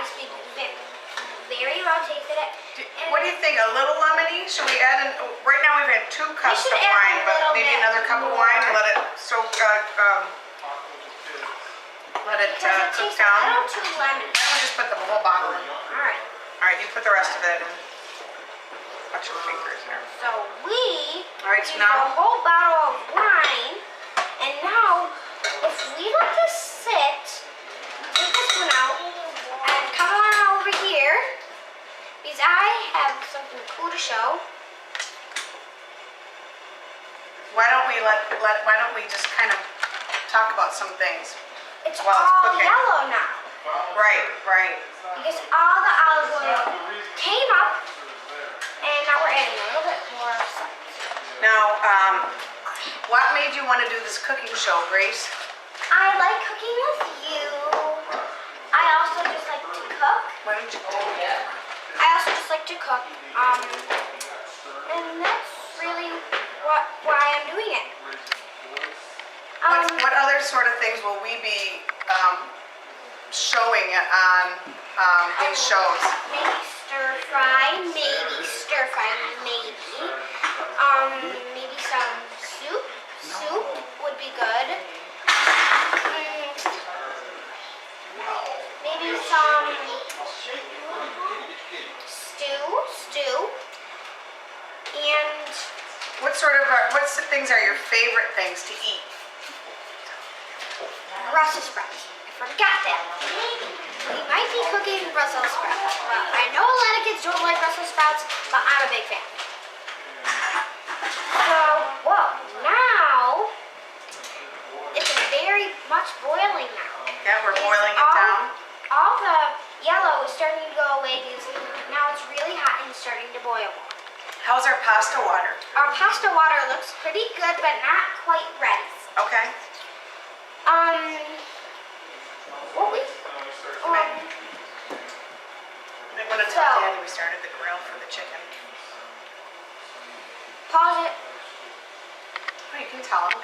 has to be very well tasted. What do you think? A little lemony? Should we add right now we've had 2 cups of wine, but maybe another cup of wine and let it soak, let it cook down. A little too lemony. Why don't we just put the whole bottle in? Alright. Alright, you put the rest of it in. Watch your fingers there. So we Alright, so used now a whole bottle of wine, and now if we let this sit, take this one out, and come on over here, because I have something cool to show. why don't we just kind of talk about some things It's while it's all cooking? yellow now. Right. Because all the olive oil came up, and now we're adding a little bit more salt. Now, what made you want to do this cooking show, Grace? I like cooking with you. I also just like to cook. Why don't you? I also just like to cook. And that's really why I'm doing it. What other sort of things will we be showing on these shows? Maybe stir fry, maybe. Maybe some soup. Soup would be good. Maybe some stew. And What things are your favorite things to eat? Brussels sprouts. I forgot that. We might be cooking Brussels sprouts. Well, I know a lot of kids don't like Brussels sprouts, but I'm a big fan. So, now it's very much boiling now. Yeah, we're boiling it down. All the yellow is starting to go away because now it's really hot and starting to boil. How's our pasta water? Our pasta water looks pretty good, but not quite ready. Okay. I want to tell Daddy we started the grill for the chicken. Pause it. Oh, you can tell him.